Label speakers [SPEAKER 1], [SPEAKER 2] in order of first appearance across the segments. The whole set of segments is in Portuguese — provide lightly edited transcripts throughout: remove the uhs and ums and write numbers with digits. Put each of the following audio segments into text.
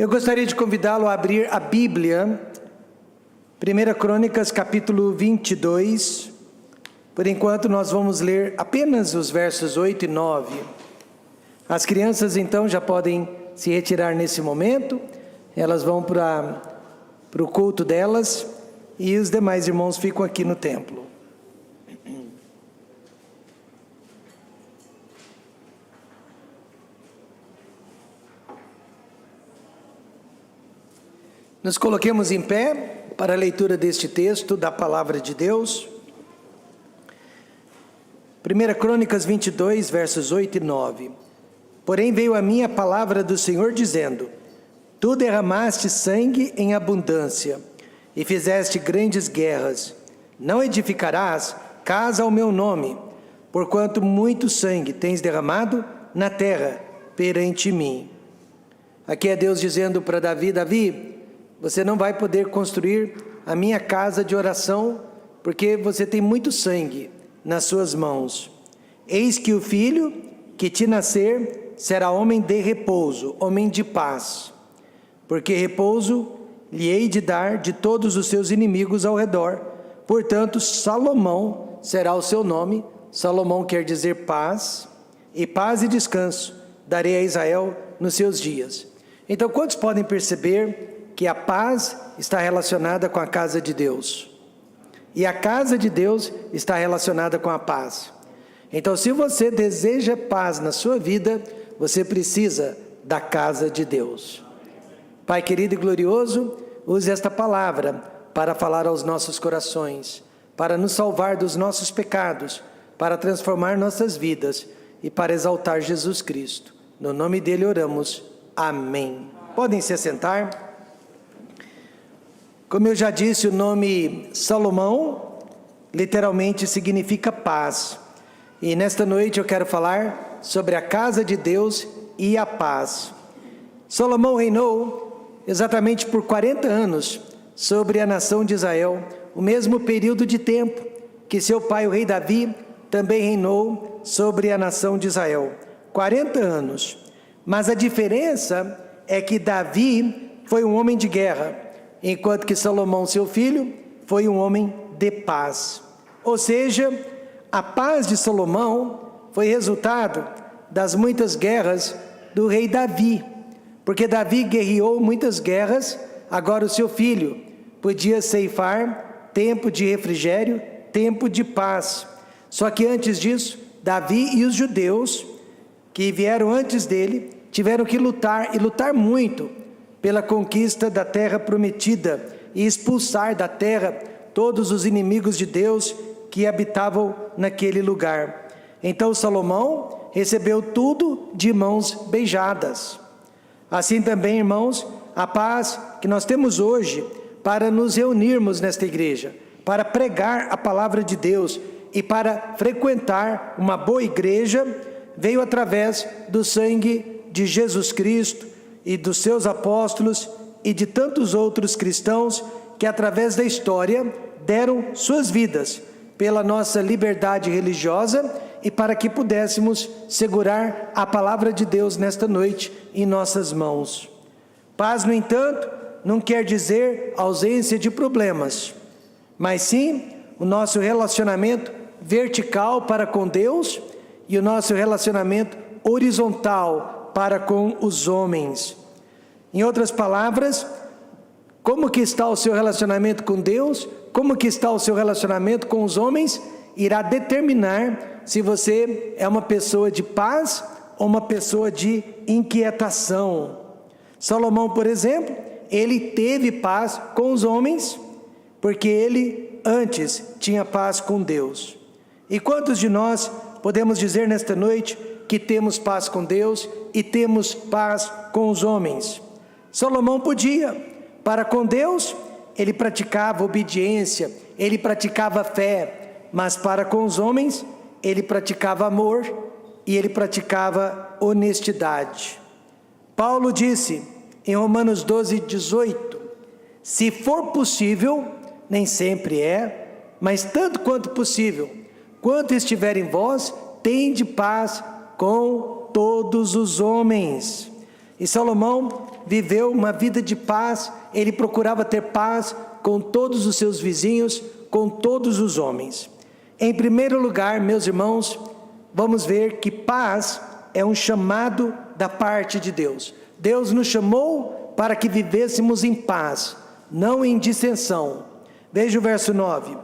[SPEAKER 1] Eu gostaria de convidá-lo a abrir a Bíblia, 1 Crônicas, capítulo 22. Por enquanto, nós vamos ler apenas os versos 8 e 9. As crianças, então, já podem se retirar nesse momento. Elas vão para o culto delas e os demais irmãos ficam aqui no templo. Nos coloquemos em pé para a leitura deste texto da Palavra de Deus. 1 Crônicas 22, versos 8 e 9. Porém veio a mim a palavra do Senhor dizendo: Tu derramaste sangue em abundância e fizeste grandes guerras. Não edificarás casa ao meu nome, porquanto muito sangue tens derramado na terra perante mim. Aqui é Deus dizendo para Davi: Davi, você não vai poder construir a minha casa de oração, porque você tem muito sangue nas suas mãos. Eis que o filho que te nascer será homem de repouso, homem de paz. Porque repouso lhe hei de dar de todos os seus inimigos ao redor. Portanto, Salomão será o seu nome. Salomão quer dizer paz, e paz e descanso darei a Israel nos seus dias. Então, quantos podem perceber que a paz está relacionada com a casa de Deus? E a casa de Deus está relacionada com a paz. Então, se você deseja paz na sua vida, você precisa da casa de Deus. Pai querido e glorioso, use esta palavra para falar aos nossos corações, para nos salvar dos nossos pecados, para transformar nossas vidas e para exaltar Jesus Cristo. No nome dele oramos. Amém. Podem se assentar. Como eu já disse, o nome Salomão literalmente significa paz. E nesta noite eu quero falar sobre a casa de Deus e a paz. Salomão reinou exatamente por 40 anos sobre a nação de Israel, o mesmo período de tempo que seu pai, o rei Davi, também reinou sobre a nação de Israel. 40 anos. Mas a diferença é que Davi foi um homem de guerra, enquanto que Salomão, seu filho, foi um homem de paz. Ou seja, a paz de Salomão foi resultado das muitas guerras do rei Davi, porque Davi guerreou muitas guerras. Agora o seu filho podia ceifar tempo de refrigério, tempo de paz. Só que antes disso, Davi e os judeus que vieram antes dele tiveram que lutar, e lutar muito, pela conquista da terra prometida e expulsar da terra todos os inimigos de Deus que habitavam naquele lugar. Então Salomão recebeu tudo de mãos beijadas. Assim também, irmãos, a paz que nós temos hoje para nos reunirmos nesta igreja, para pregar a palavra de Deus e para frequentar uma boa igreja, veio através do sangue de Jesus Cristo e dos seus apóstolos e de tantos outros cristãos que através da história deram suas vidas pela nossa liberdade religiosa e para que pudéssemos segurar a palavra de Deus nesta noite em nossas mãos. Paz, no entanto, não quer dizer ausência de problemas, mas sim o nosso relacionamento vertical para com Deus e o nosso relacionamento horizontal para com os homens. Em outras palavras, como que está o seu relacionamento com Deus, como que está o seu relacionamento com os homens, irá determinar se você é uma pessoa de paz ou uma pessoa de inquietação. Salomão, por exemplo, ele teve paz com os homens, porque ele antes tinha paz com Deus. E quantos de nós podemos dizer nesta noite que temos paz com Deus e temos paz com os homens? Salomão podia. Para com Deus, ele praticava obediência, ele praticava fé, mas para com os homens, ele praticava amor e ele praticava honestidade. Paulo disse em Romanos 12, 18, se for possível, nem sempre é, mas tanto quanto possível, quanto estiver em vós, tende paz com todos os homens. E Salomão viveu uma vida de paz, ele procurava ter paz com todos os seus vizinhos, com todos os homens. Em primeiro lugar, meus irmãos, vamos ver que paz é um chamado da parte de Deus. Deus nos chamou para que vivêssemos em paz, não em dissensão. Veja o verso 9.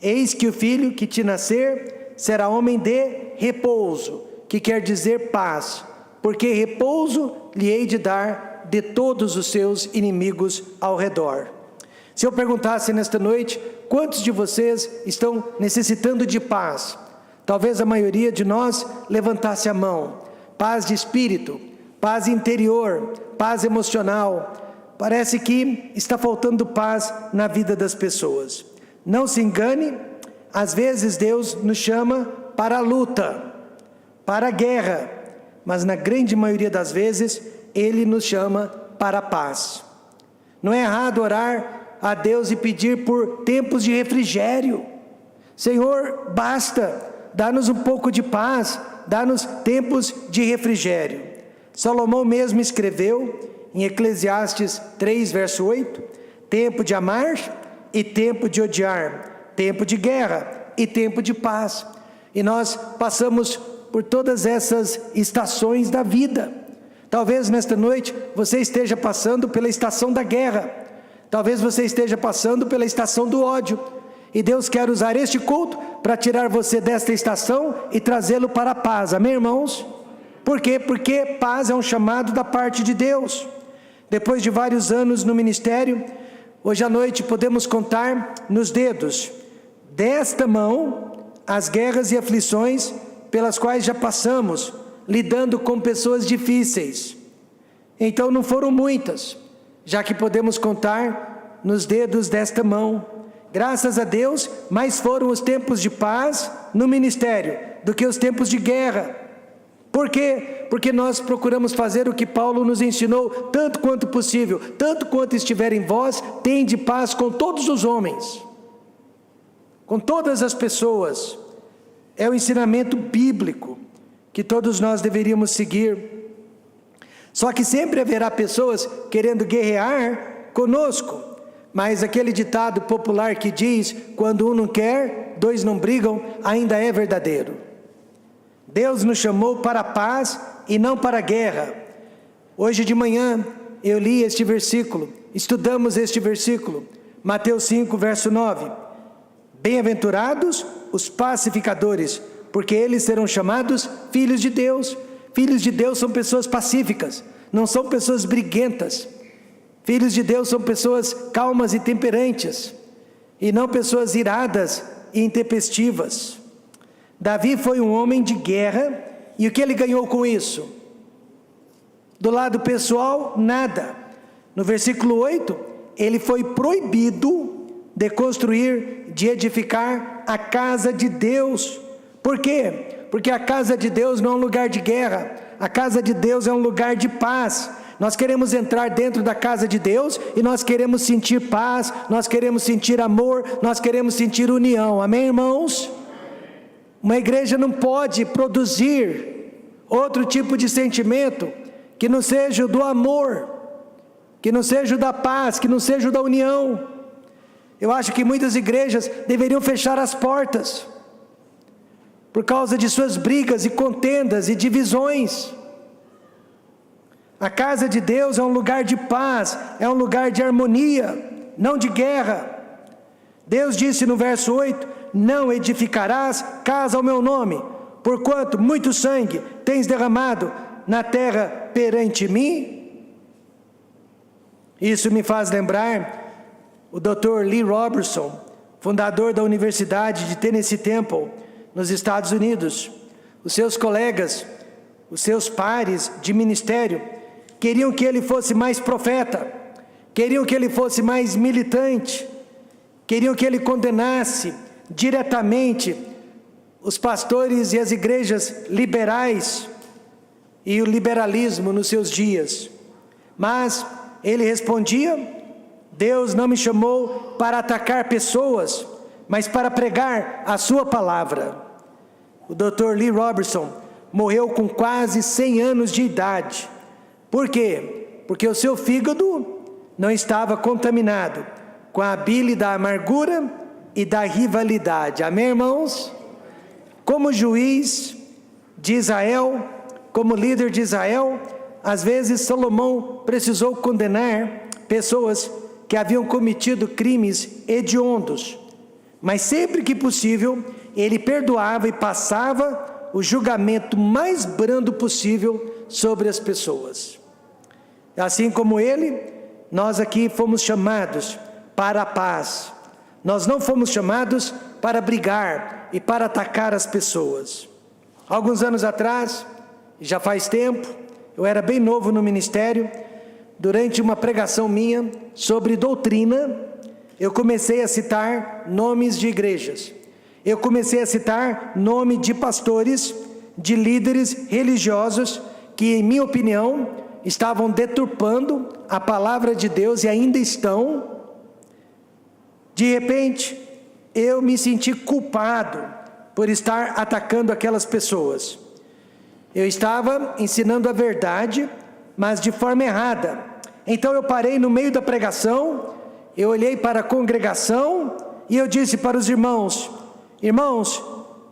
[SPEAKER 1] Eis que o filho que te nascer será homem de repouso, que quer dizer paz, porque repouso lhe hei de dar de todos os seus inimigos ao redor. Se eu perguntasse nesta noite, quantos de vocês estão necessitando de paz? Talvez a maioria de nós levantasse a mão. Paz de espírito, paz interior, paz emocional. Parece que está faltando paz na vida das pessoas. Não se engane, às vezes Deus nos chama para a luta, para a guerra, mas na grande maioria das vezes Ele nos chama para a paz. Não é errado orar a Deus e pedir por tempos de refrigério. Senhor, basta, dá-nos um pouco de paz, dá-nos tempos de refrigério. Salomão mesmo escreveu em Eclesiastes 3, verso 8, tempo de amar e tempo de odiar, tempo de guerra e tempo de paz. E nós passamos por todas essas estações da vida. Talvez nesta noite você esteja passando pela estação da guerra, talvez você esteja passando pela estação do ódio, e Deus quer usar este culto para tirar você desta estação e trazê-lo para a paz, amém, irmãos? Por quê? Porque paz é um chamado da parte de Deus. Depois de vários anos no ministério, hoje à noite podemos contar nos dedos desta mão as guerras e aflições pelas quais já passamos, lidando com pessoas difíceis. Então não foram muitas, já que podemos contar nos dedos desta mão. Graças a Deus, mais foram os tempos de paz no ministério do que os tempos de guerra. Por quê? Porque nós procuramos fazer o que Paulo nos ensinou, tanto quanto possível, tanto quanto estiver em vós, tende paz com todos os homens, com todas as pessoas. É o ensinamento bíblico que todos nós deveríamos seguir. Só que sempre haverá pessoas querendo guerrear conosco. Mas aquele ditado popular que diz, quando um não quer, dois não brigam, ainda é verdadeiro. Deus nos chamou para a paz e não para a guerra. Hoje de manhã eu li este versículo, estudamos este versículo, Mateus 5, verso 9. Bem-aventurados os pacificadores, porque eles serão chamados filhos de Deus. Filhos de Deus são pessoas pacíficas, não são pessoas briguentas. Filhos de Deus são pessoas calmas e temperantes, e não pessoas iradas e intempestivas. Davi foi um homem de guerra, e o que ele ganhou com isso? Do lado pessoal, nada. No versículo 8, ele foi proibido de construir, de edificar a casa de Deus. Por quê? Porque a casa de Deus não é um lugar de guerra, a casa de Deus é um lugar de paz. Nós queremos entrar dentro da casa de Deus e nós queremos sentir paz, nós queremos sentir amor, nós queremos sentir união, amém, irmãos? Uma igreja não pode produzir outro tipo de sentimento que não seja o do amor, que não seja o da paz, que não seja o da união. Eu acho que muitas igrejas deveriam fechar as portas por causa de suas brigas e contendas e divisões. A casa de Deus é um lugar de paz, é um lugar de harmonia, não de guerra. Deus disse no verso 8, não edificarás casa ao meu nome, porquanto muito sangue tens derramado na terra perante mim. Isso me faz lembrar o Dr. Lee Roberson, fundador da Universidade de Tennessee Temple, nos Estados Unidos. Os seus colegas, os seus pares de ministério, queriam que ele fosse mais profeta, queriam que ele fosse mais militante, queriam que ele condenasse diretamente os pastores e as igrejas liberais e o liberalismo nos seus dias. Mas ele respondia, Deus não me chamou para atacar pessoas, mas para pregar a sua palavra. O Dr. Lee Roberson morreu com quase 100 anos de idade, Por quê? Porque o seu fígado não estava contaminado com a bile da amargura e da rivalidade. Amém, irmãos? Como juiz de Israel, como líder de Israel, às vezes Salomão precisou condenar pessoas que haviam cometido crimes hediondos, mas sempre que possível, ele perdoava e passava o julgamento mais brando possível sobre as pessoas. Assim como ele, nós aqui fomos chamados para a paz. Nós não fomos chamados para brigar e para atacar as pessoas. Alguns anos atrás, já faz tempo, eu era bem novo no ministério, durante uma pregação minha sobre doutrina, eu comecei a citar nomes de igrejas. Eu comecei a citar nome de pastores, de líderes religiosos, que em minha opinião, estavam deturpando a palavra de Deus e ainda estão. De repente, eu me senti culpado por estar atacando aquelas pessoas. Eu estava ensinando a verdade, mas de forma errada. Então eu parei no meio da pregação, eu olhei para a congregação e eu disse para os irmãos: irmãos,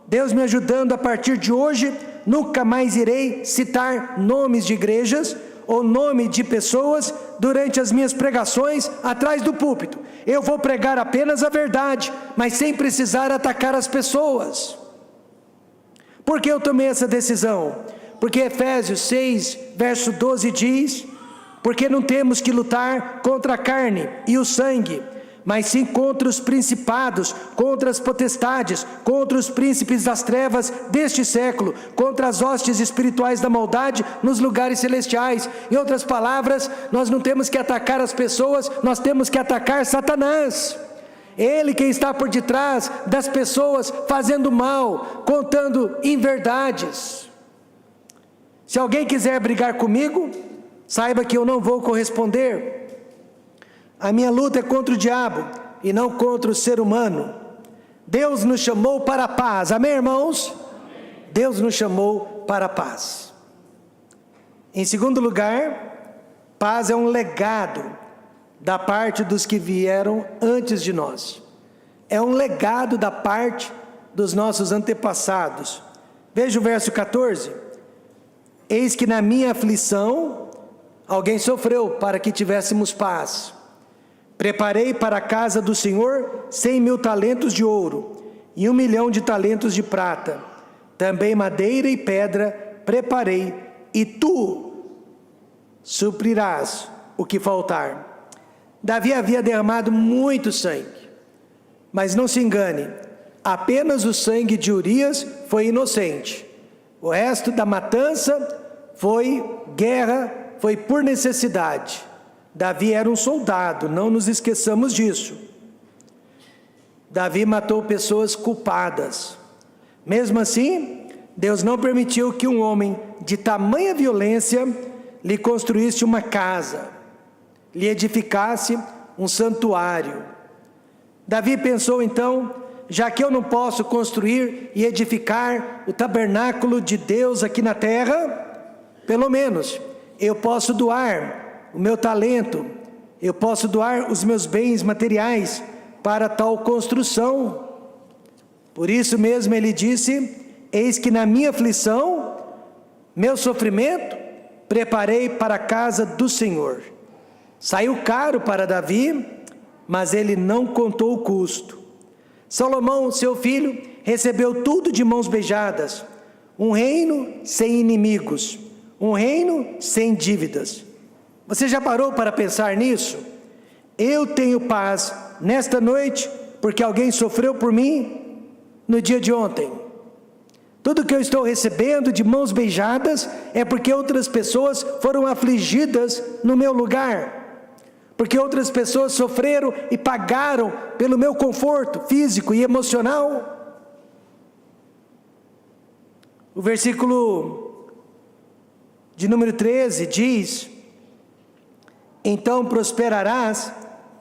[SPEAKER 1] Deus me ajudando, a partir de hoje, nunca mais irei citar nomes de igrejas ou nome de pessoas durante as minhas pregações atrás do púlpito. Eu vou pregar apenas a verdade, mas sem precisar atacar as pessoas. Por que eu tomei essa decisão? Porque Efésios 6, verso 12 diz: porque não temos que lutar contra a carne e o sangue, mas sim contra os principados, contra as potestades, contra os príncipes das trevas deste século, contra as hostes espirituais da maldade nos lugares celestiais. Em outras palavras, nós não temos que atacar as pessoas, nós temos que atacar Satanás. Ele quem está por detrás das pessoas fazendo mal, contando inverdades. Se alguém quiser brigar comigo, saiba que eu não vou corresponder. A minha luta é contra o diabo e não contra o ser humano. Deus nos chamou para a paz. Amém, irmãos? Amém. Deus nos chamou para a paz. Em segundo lugar, paz é um legado da parte dos que vieram antes de nós. É um legado da parte dos nossos antepassados. Veja o verso 14. Eis que na minha aflição alguém sofreu para que tivéssemos paz. Preparei para a casa do Senhor 100.000 talentos de ouro e 1.000.000 de talentos de prata. Também madeira e pedra preparei, e tu suprirás o que faltar. Davi havia derramado muito sangue, mas não se engane, apenas o sangue de Urias foi inocente. O resto da matança foi guerra, foi por necessidade. Davi era um soldado, não nos esqueçamos disso. Davi matou pessoas culpadas. Mesmo assim, Deus não permitiu que um homem de tamanha violência lhe construísse uma casa, lhe edificasse um santuário. Davi pensou então: já que eu não posso construir e edificar o tabernáculo de Deus aqui na terra, pelo menos eu posso doar o meu talento, eu posso doar os meus bens materiais para tal construção. Por isso mesmo ele disse: eis que na minha aflição, meu sofrimento, preparei para a casa do Senhor. Saiu caro para Davi, mas ele não contou o custo. Salomão, seu filho, recebeu tudo de mãos beijadas: um reino sem inimigos, um reino sem dívidas. Você já parou para pensar nisso? Eu tenho paz nesta noite porque alguém sofreu por mim no dia de ontem. Tudo que eu estou recebendo de mãos beijadas é porque outras pessoas foram afligidas no meu lugar, porque outras pessoas sofreram e pagaram pelo meu conforto físico e emocional. O versículo de número 13 diz: então prosperarás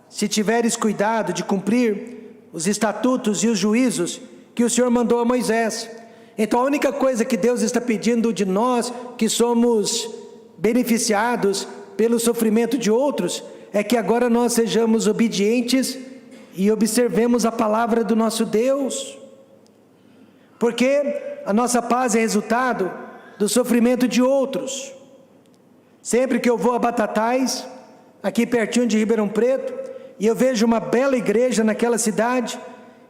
[SPEAKER 1] se tiveres cuidado de cumprir os estatutos e os juízos que o Senhor mandou a Moisés. Então a única coisa que Deus está pedindo de nós, que somos beneficiados pelo sofrimento de outros, é que agora nós sejamos obedientes e observemos a palavra do nosso Deus. Porque a nossa paz é resultado do sofrimento de outros. Sempre que eu vou a Batatais, aqui pertinho de Ribeirão Preto, e eu vejo uma bela igreja naquela cidade,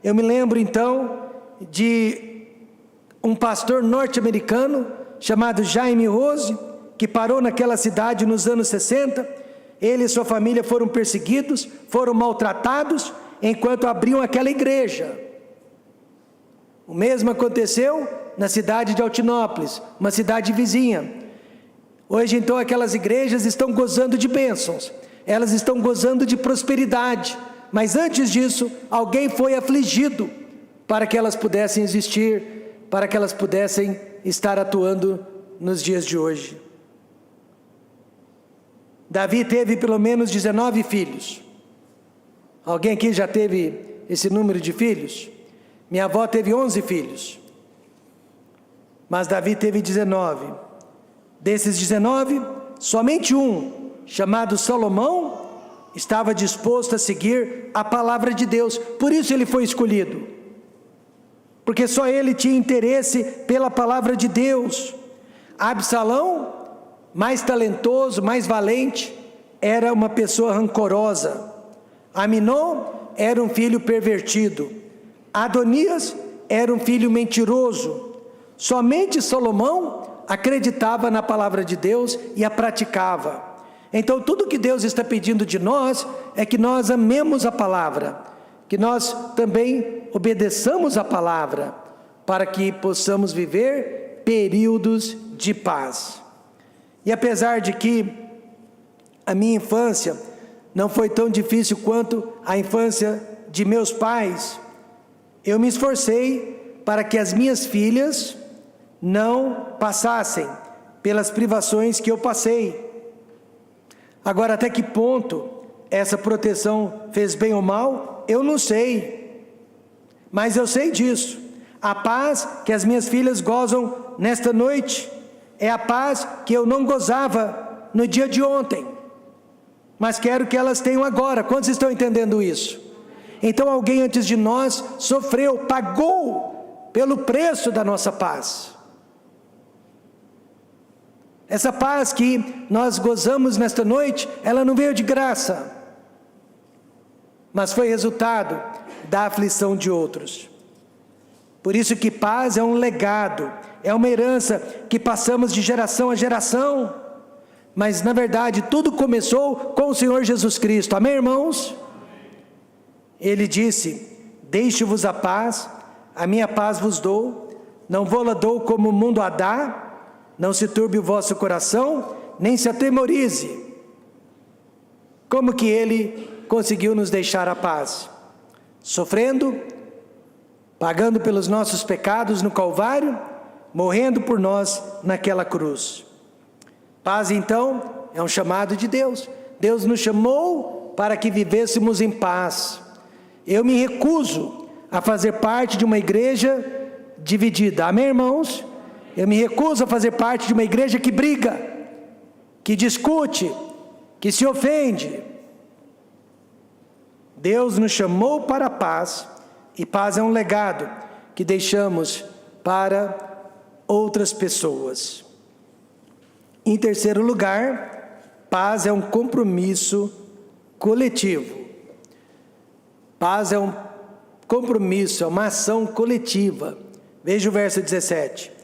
[SPEAKER 1] eu me lembro então de um pastor norte-americano chamado Jaime Rose, que parou naquela cidade nos anos 60. Ele e sua família foram perseguidos, foram maltratados, enquanto abriam aquela igreja. O mesmo aconteceu na cidade de Altinópolis, uma cidade vizinha. Hoje então aquelas igrejas estão gozando de bênçãos, elas estão gozando de prosperidade, mas antes disso, alguém foi afligido para que elas pudessem existir, para que elas pudessem estar atuando nos dias de hoje. Davi teve pelo menos 19 filhos. Alguém aqui já teve esse número de filhos? Minha avó teve 11 filhos, mas Davi teve 19. Desses 19, somente um, chamado Salomão, estava disposto a seguir a palavra de Deus. Por isso ele foi escolhido, porque só ele tinha interesse pela palavra de Deus. Absalão, mais talentoso, mais valente, era uma pessoa rancorosa. Aminon era um filho pervertido. Adonias era um filho mentiroso. Somente Salomão acreditava na palavra de Deus e a praticava. Então tudo que Deus está pedindo de nós é que nós amemos a palavra, que nós também obedeçamos a palavra, para que possamos viver períodos de paz. E apesar de que a minha infância não foi tão difícil quanto a infância de meus pais, eu me esforcei para que as minhas filhas não passassem pelas privações que eu passei. Agora, até que ponto essa proteção fez bem ou mal, eu não sei. Mas eu sei disso. A paz que as minhas filhas gozam nesta noite é a paz que eu não gozava no dia de ontem, mas quero que elas tenham agora. Quantos estão entendendo isso? Então alguém antes de nós sofreu, pagou pelo preço da nossa paz. Essa paz que nós gozamos nesta noite, ela não veio de graça, mas foi resultado da aflição de outros. Por isso que paz é um legado, é uma herança que passamos de geração a geração. Mas na verdade tudo começou com o Senhor Jesus Cristo. Amém, irmãos? Ele disse: deixe-vos a paz, a minha paz vos dou, não vou-la dou como o mundo a dá. Não se turbe o vosso coração, nem se atemorize. Como que ele conseguiu nos deixar a paz? Sofrendo, pagando pelos nossos pecados no Calvário, morrendo por nós naquela cruz. Paz então é um chamado de Deus. Deus nos chamou para que vivêssemos em paz. Eu me recuso a fazer parte de uma igreja dividida. Amém, irmãos? Eu me recuso a fazer parte de uma igreja que briga, que discute, que se ofende. Deus nos chamou para a paz, e paz é um legado que deixamos para outras pessoas. Em terceiro lugar, paz é um compromisso coletivo. Paz é um compromisso, é uma ação coletiva. Veja o verso 17.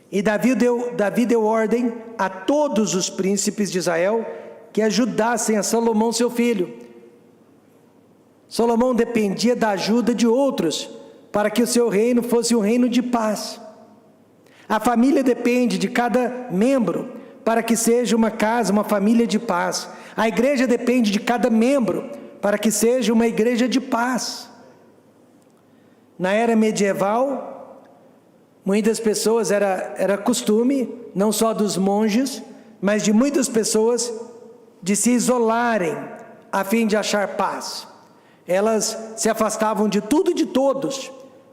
[SPEAKER 1] E Davi deu ordem a todos os príncipes de Israel que ajudassem a Salomão seu filho. Salomão dependia da ajuda de outros para que o seu reino fosse um reino de paz. A família depende de cada membro para que seja uma casa, uma família de paz. A igreja depende de cada membro para que seja uma igreja de paz. Na era medieval, muitas pessoas, era costume, não só dos monges, mas de muitas pessoas, de se isolarem a fim de achar paz. Elas se afastavam de tudo e de todos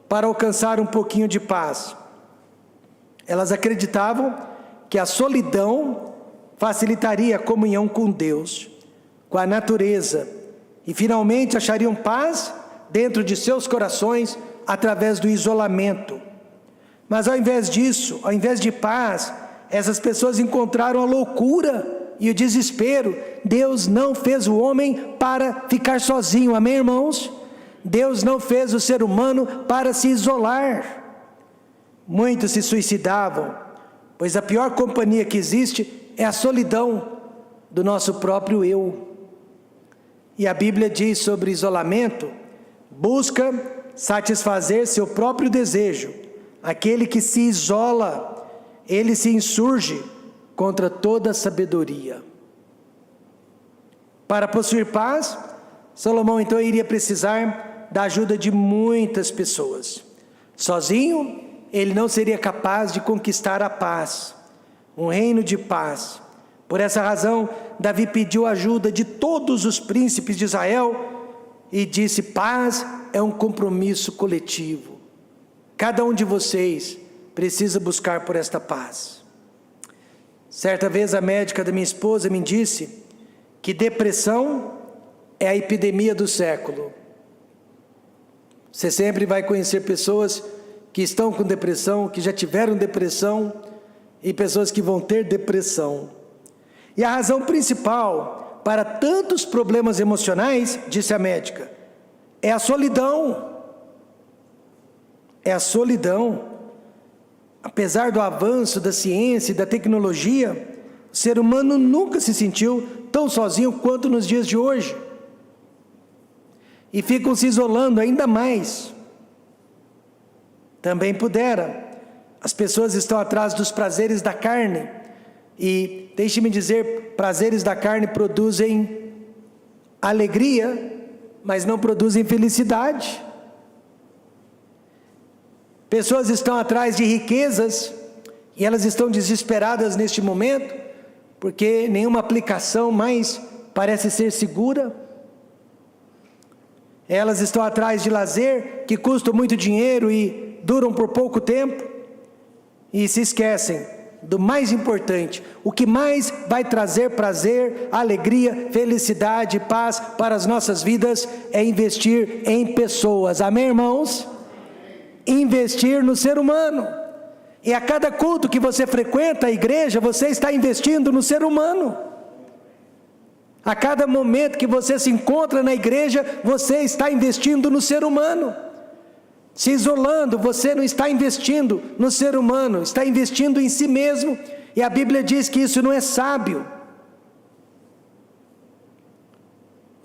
[SPEAKER 1] para alcançar um pouquinho de paz. Elas acreditavam que a solidão facilitaria a comunhão com Deus, com a natureza, e finalmente achariam paz dentro de seus corações através do isolamento. Mas ao invés disso, ao invés de paz, essas pessoas encontraram a loucura e o desespero. Deus não fez o homem para ficar sozinho, amém, irmãos? Deus não fez o ser humano para se isolar. Muitos se suicidavam, pois a pior companhia que existe é a solidão do nosso próprio eu. E a Bíblia diz sobre isolamento: busca satisfazer seu próprio desejo. Aquele que se isola, ele se insurge contra toda sabedoria. Para possuir paz, Salomão então iria precisar da ajuda de muitas pessoas. Sozinho, ele não seria capaz de conquistar a paz, um reino de paz. Por essa razão, Davi pediu ajuda de todos os príncipes de Israel e disse: paz é um compromisso coletivo. Cada um de vocês precisa buscar por esta paz. Certa vez a médica da minha esposa me disse que depressão é a epidemia do século. Você sempre vai conhecer pessoas que estão com depressão, que já tiveram depressão, e pessoas que vão ter depressão. E a razão principal para tantos problemas emocionais, disse a médica, é a solidão. É a solidão. Apesar do avanço da ciência e da tecnologia, o ser humano nunca se sentiu tão sozinho quanto nos dias de hoje. E ficam se isolando ainda mais. Também pudera. As pessoas estão atrás dos prazeres da carne. E, deixe-me dizer, prazeres da carne produzem alegria, mas não produzem felicidade. Pessoas estão atrás de riquezas, e elas estão desesperadas neste momento, porque nenhuma aplicação mais parece ser segura. Elas estão atrás de lazer, que custam muito dinheiro e duram por pouco tempo, e se esquecem do mais importante, o que mais vai trazer prazer, alegria, felicidade, paz para as nossas vidas, é investir em pessoas, amém, irmãos? Investir no ser humano. E a cada culto que você frequenta a igreja, você está investindo no ser humano. A cada momento que você se encontra na igreja, você está investindo no ser humano. Se isolando, você não está investindo no ser humano, está investindo em si mesmo, e a Bíblia diz que isso não é sábio.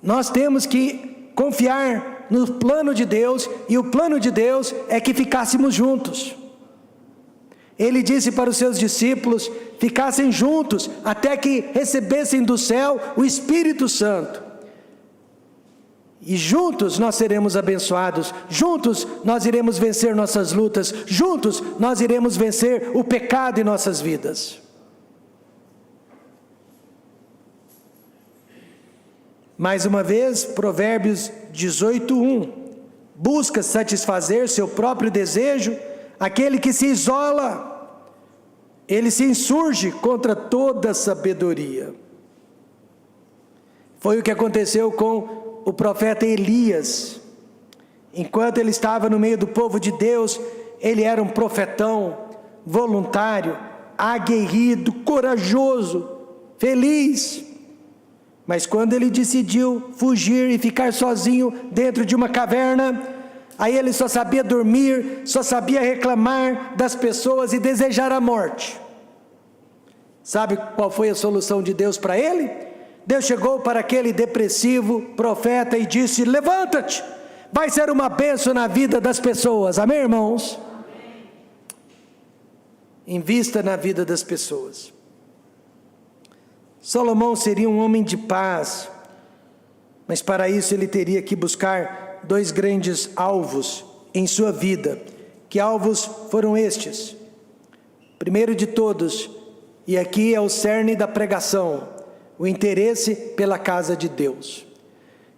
[SPEAKER 1] Nós temos que confiar no plano de Deus, e o plano de Deus é que ficássemos juntos. Ele disse para os seus discípulos: ficassem juntos, até que recebessem do céu o Espírito Santo. E juntos nós seremos abençoados, juntos nós iremos vencer nossas lutas, juntos nós iremos vencer o pecado em nossas vidas. Mais uma vez, Provérbios 18:1, busca satisfazer seu próprio desejo, aquele que se isola, ele se insurge contra toda sabedoria. Foi o que aconteceu com o profeta Elias. Enquanto ele estava no meio do povo de Deus, ele era um profetão, voluntário, aguerrido, corajoso, feliz. Mas quando ele decidiu fugir e ficar sozinho dentro de uma caverna, aí ele só sabia dormir, só sabia reclamar das pessoas e desejar a morte. Sabe qual foi a solução de Deus para ele? Deus chegou para aquele depressivo profeta e disse: levanta-te, vai ser uma bênção na vida das pessoas, amém, irmãos? Amém. Invista na vida das pessoas. Salomão seria um homem de paz, mas para isso ele teria que buscar dois grandes alvos em sua vida. Que alvos foram estes? Primeiro de todos, e aqui é o cerne da pregação, o interesse pela casa de Deus.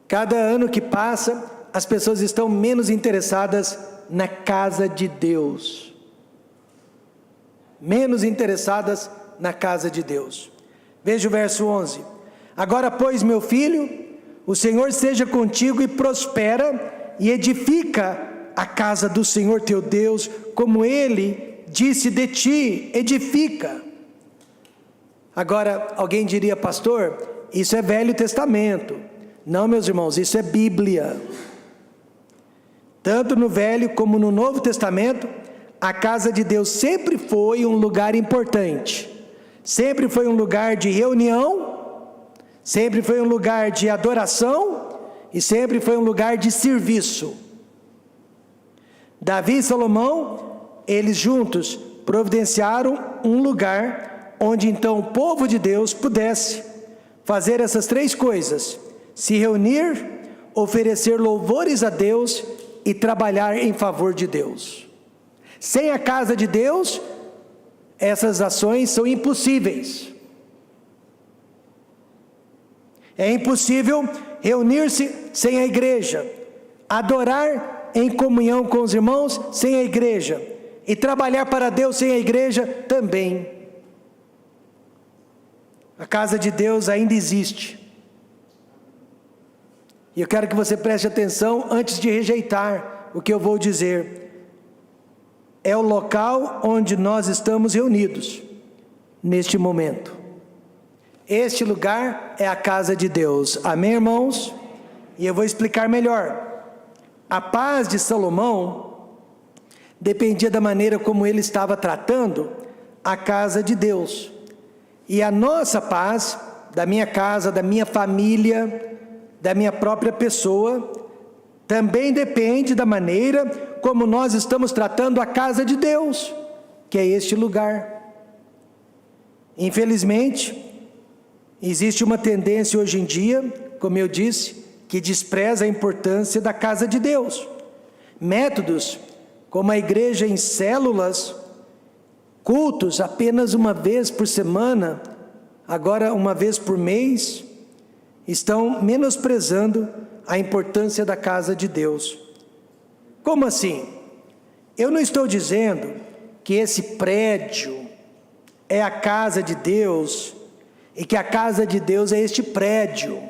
[SPEAKER 1] Cada ano que passa, as pessoas estão menos interessadas na casa de Deus. Menos interessadas na casa de Deus. Veja o verso 11. Agora, pois, meu filho, o Senhor seja contigo e prospera e edifica a casa do Senhor teu Deus, como Ele disse de ti, edifica. Agora, alguém diria, pastor, isso é Velho Testamento. Não, meus irmãos, isso é Bíblia. Tanto no Velho como no Novo Testamento, a casa de Deus sempre foi um lugar importante. Sempre foi um lugar de reunião, sempre foi um lugar de adoração e sempre foi um lugar de serviço. Davi e Salomão, eles juntos providenciaram um lugar onde então o povo de Deus pudesse fazer essas três coisas: se reunir, oferecer louvores a Deus e trabalhar em favor de Deus. Sem a casa de Deus, essas ações são impossíveis. É impossível reunir-se sem a igreja, adorar em comunhão com os irmãos sem a igreja, e trabalhar para Deus sem a igreja também. A casa de Deus ainda existe. E eu quero que você preste atenção antes de rejeitar o que eu vou dizer. É o local onde nós estamos reunidos, neste momento. Este lugar é a casa de Deus. Amém, irmãos? E eu vou explicar melhor. A paz de Salomão dependia da maneira como ele estava tratando a casa de Deus. E a nossa paz, da minha casa, da minha família, da minha própria pessoa, também depende da maneira como nós estamos tratando a casa de Deus, que é este lugar. Infelizmente, existe uma tendência hoje em dia, como eu disse, que despreza a importância da casa de Deus. Métodos como a igreja em células, cultos apenas uma vez por semana, agora uma vez por mês, estão menosprezando a importância da casa de Deus. Como assim? Eu não estou dizendo que esse prédio é a casa de Deus e que a casa de Deus é este prédio,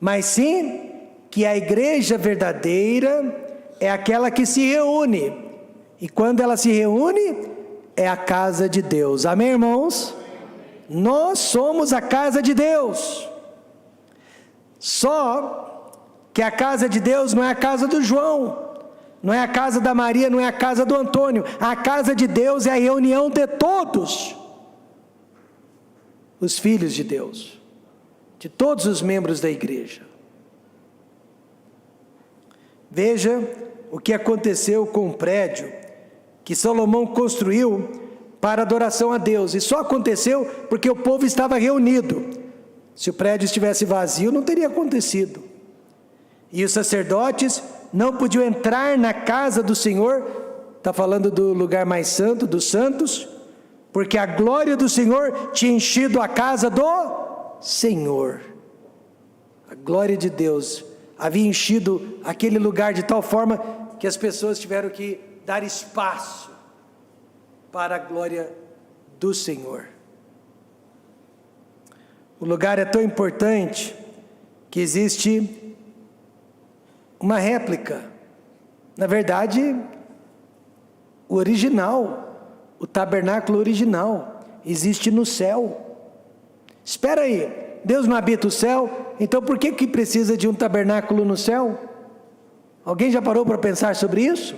[SPEAKER 1] mas sim que a igreja verdadeira é aquela que se reúne, e quando ela se reúne, é a casa de Deus. Amém, irmãos? Nós somos a casa de Deus. Só que a casa de Deus não é a casa do João, não é a casa da Maria, não é a casa do Antônio. A casa de Deus é a reunião de todos os filhos de Deus, de todos os membros da igreja. Veja o que aconteceu com o prédio que Salomão construiu para adoração a Deus, e só aconteceu porque o povo estava reunido. Se o prédio estivesse vazio, não teria acontecido. E os sacerdotes não podiam entrar na casa do Senhor, está falando do lugar mais santo, dos santos, porque a glória do Senhor tinha enchido a casa do Senhor. A glória de Deus havia enchido aquele lugar de tal forma que as pessoas tiveram que dar espaço para a glória do Senhor. O lugar é tão importante que existe uma réplica. Na verdade, o original, o tabernáculo original, existe no céu. Espera aí, Deus não habita o céu, então por que precisa de um tabernáculo no céu? Alguém já parou para pensar sobre isso?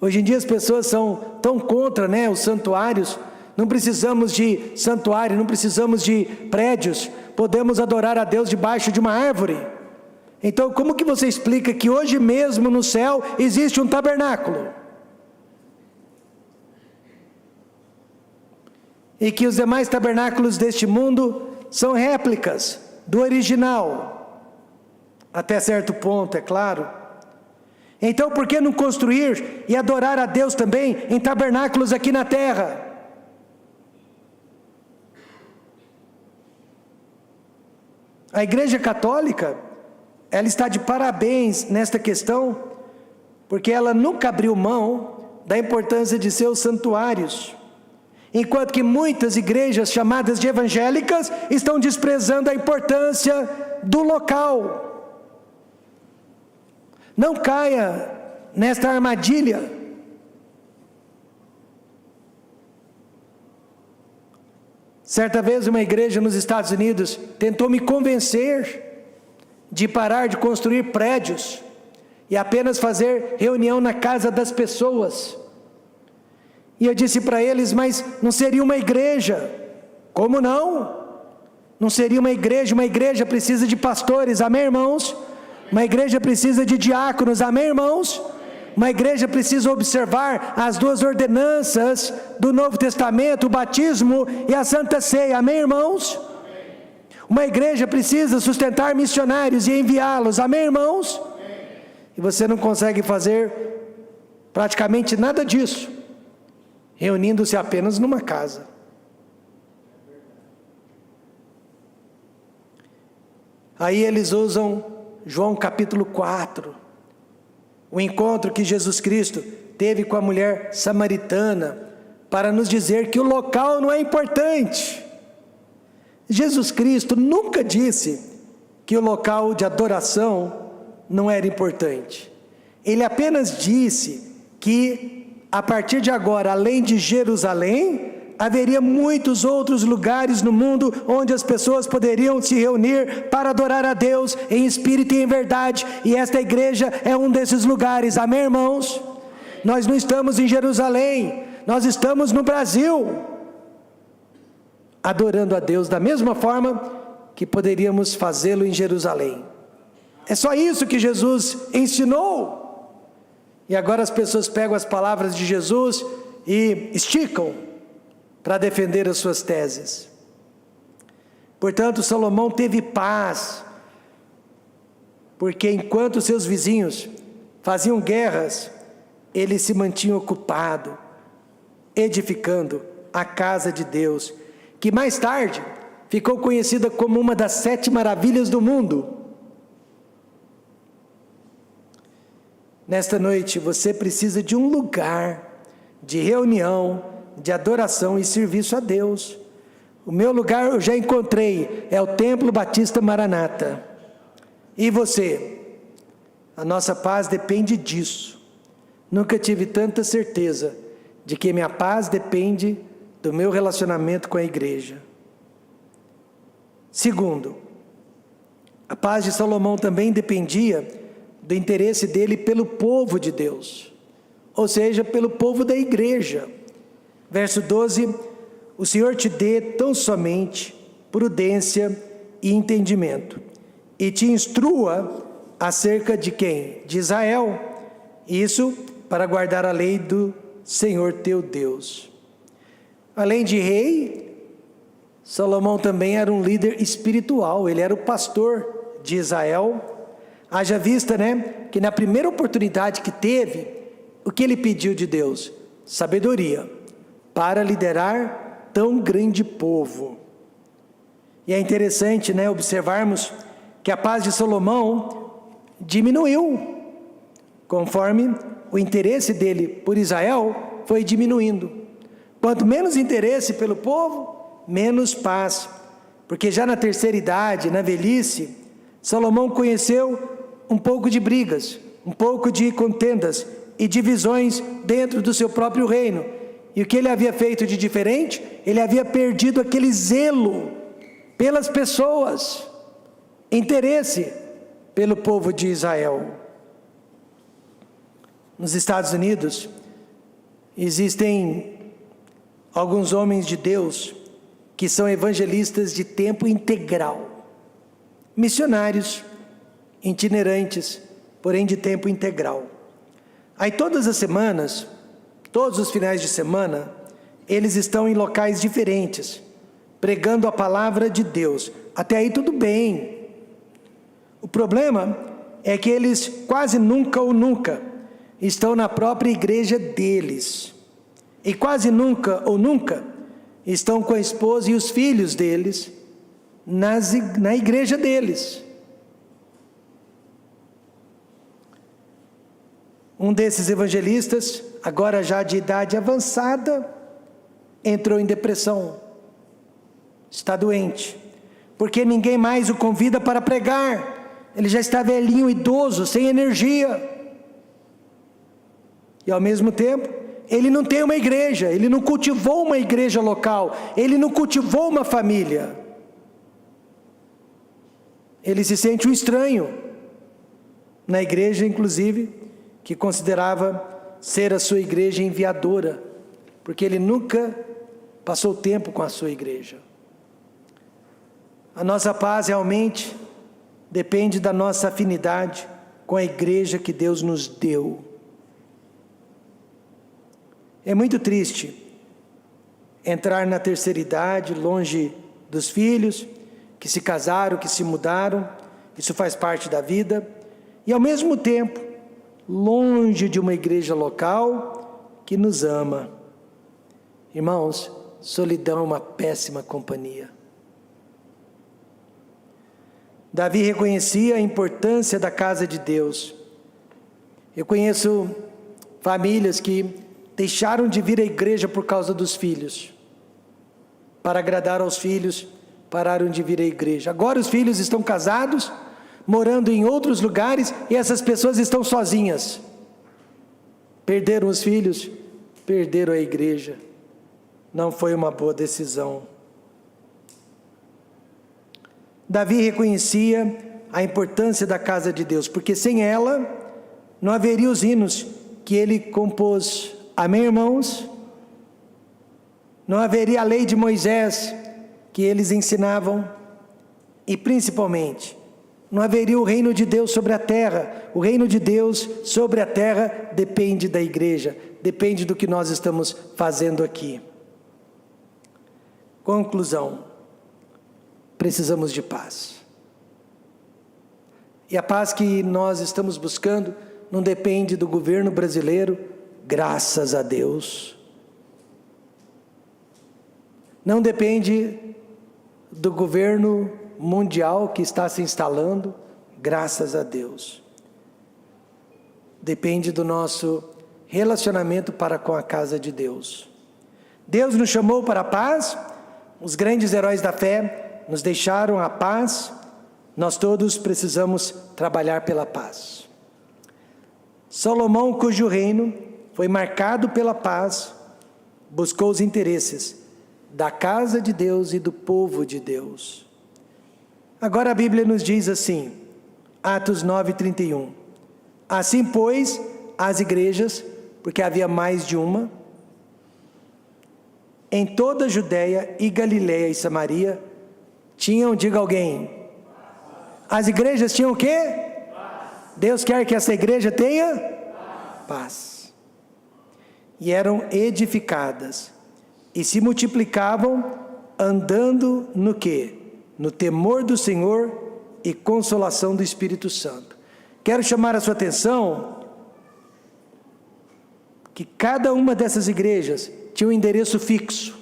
[SPEAKER 1] Hoje em dia as pessoas são tão contra, os santuários. Não precisamos de santuário, não precisamos de prédios, podemos adorar a Deus debaixo de uma árvore. Então como que você explica que hoje mesmo no céu existe um tabernáculo? E que os demais tabernáculos deste mundo são réplicas do original, até certo ponto, é claro. Então por que não construir e adorar a Deus também em tabernáculos aqui na terra? A Igreja Católica, ela está de parabéns nesta questão, porque ela nunca abriu mão da importância de seus santuários. enquanto que muitas igrejas chamadas de evangélicas estão desprezando a importância do local. Não caia nesta armadilha. Certa vez uma igreja nos Estados Unidos tentou me convencer de parar de construir prédios e apenas fazer reunião na casa das pessoas. E eu disse para eles, mas não seria uma igreja. Como não? Não seria uma igreja precisa de pastores, amém, irmãos? Uma igreja precisa de diáconos, amém, irmãos? Uma igreja precisa observar as duas ordenanças do Novo Testamento, o batismo e a Santa Ceia, amém, irmãos? Uma igreja precisa sustentar missionários e enviá-los, amém, irmãos? E você não consegue fazer praticamente nada disso, reunindo-se apenas numa casa. Aí eles usam João capítulo 4, o encontro que Jesus Cristo teve com a mulher samaritana, para nos dizer que o local não é importante. Jesus Cristo nunca disse que o local de adoração não era importante. Ele apenas disse que a partir de agora, além de Jerusalém, haveria muitos outros lugares no mundo onde as pessoas poderiam se reunir para adorar a Deus em espírito e em verdade, e esta igreja é um desses lugares, amém, irmãos? Nós não estamos em Jerusalém, nós estamos no Brasil, adorando a Deus da mesma forma que poderíamos fazê-lo em Jerusalém. É só isso que Jesus ensinou. E agora as pessoas pegam as palavras de Jesus e esticam para defender as suas teses. Portanto, Salomão teve paz, porque enquanto seus vizinhos faziam guerras, ele se mantinha ocupado, edificando a casa de Deus, que mais tarde ficou conhecida como uma das 7 maravilhas do mundo. Nesta noite, você precisa de um lugar de reunião, de adoração e serviço a Deus. O meu lugar eu já encontrei, é o Templo Batista Maranata. E você? A nossa paz depende disso. Nunca tive tanta certeza de que minha paz depende do meu relacionamento com a igreja. Segundo, a paz de Salomão também dependia do interesse dele pelo povo de Deus, ou seja, pelo povo da igreja. Verso 12, o Senhor te dê tão somente prudência e entendimento, e te instrua acerca de quem? De Israel, isso para guardar a lei do Senhor teu Deus. Além de rei, Salomão também era um líder espiritual, ele era o pastor de Israel. Haja vista, que na primeira oportunidade que teve, o que ele pediu de Deus? Sabedoria para liderar tão grande povo. E é interessante, observarmos que a paz de Salomão diminuiu, conforme o interesse dele por Israel foi diminuindo. Quanto menos interesse pelo povo, menos paz, porque já na terceira idade, na velhice, Salomão conheceu um pouco de brigas, um pouco de contendas e divisões dentro do seu próprio reino. E o que ele havia feito de diferente? Ele havia perdido aquele zelo pelas pessoas, interesse pelo povo de Israel. Nos Estados Unidos, existem alguns homens de Deus que são evangelistas de tempo integral, missionários, itinerantes, porém de tempo integral. Aí todas as semanas, todos os finais de semana, eles estão em locais diferentes, pregando a palavra de Deus. Até aí tudo bem. O problema é que eles quase nunca ou nunca estão na própria igreja deles. E quase nunca ou nunca estão com a esposa e os filhos deles na igreja deles. Um desses evangelistas, agora já de idade avançada, entrou em depressão. Está doente. Porque ninguém mais o convida para pregar. Ele já está velhinho, idoso, sem energia. E ao mesmo tempo, ele não tem uma igreja, ele não cultivou uma igreja local, ele não cultivou uma família. Ele se sente um estranho na igreja, inclusive, que considerava ser a sua igreja enviadora, porque ele nunca passou tempo com a sua igreja. A nossa paz realmente depende da nossa afinidade com a igreja que Deus nos deu. É muito triste entrar na terceira idade, longe dos filhos, que se casaram, que se mudaram, isso faz parte da vida, e ao mesmo tempo, longe de uma igreja local que nos ama. Irmãos, solidão é uma péssima companhia. Davi reconhecia a importância da casa de Deus. Eu conheço famílias que deixaram de vir à igreja por causa dos filhos. Para agradar aos filhos, pararam de vir à igreja. Agora os filhos estão casados, morando em outros lugares, e essas pessoas estão sozinhas. Perderam os filhos, perderam a igreja. Não foi uma boa decisão. Davi reconhecia a importância da casa de Deus, porque sem ela não haveria os hinos que ele compôs. Amém, irmãos? Não haveria a lei de Moisés que eles ensinavam, e principalmente, não haveria o reino de Deus sobre a terra. O reino de Deus sobre a terra depende da igreja, depende do que nós estamos fazendo aqui. Conclusão: precisamos de paz. E a paz que nós estamos buscando não depende do governo brasileiro, graças a Deus. Não depende do governo mundial que está se instalando, graças a Deus. Depende do nosso relacionamento para com a casa de Deus. Deus nos chamou para a paz, os grandes heróis da fé nos deixaram a paz, nós todos precisamos trabalhar pela paz. Salomão, cujo reino foi marcado pela paz, buscou os interesses da casa de Deus e do povo de Deus. Agora a Bíblia nos diz assim, Atos 9:31, assim pois as igrejas, porque havia mais de uma, em toda a Judéia e Galiléia e Samaria, tinham, diga alguém, as igrejas tinham o quê? Paz. Deus quer que essa igreja tenha paz. E eram edificadas, e se multiplicavam, andando no quê? No temor do Senhor e consolação do Espírito Santo. Quero chamar a sua atenção, que cada uma dessas igrejas tinha um endereço fixo,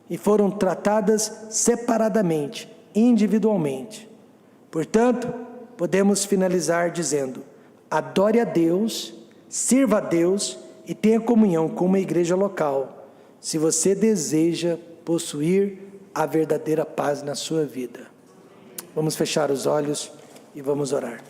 [SPEAKER 1] e foram tratadas separadamente, individualmente. Portanto, podemos finalizar dizendo, adore a Deus, sirva a Deus e tenha comunhão com uma igreja local, se você deseja possuir a verdadeira paz na sua vida. Vamos fechar os olhos e vamos orar.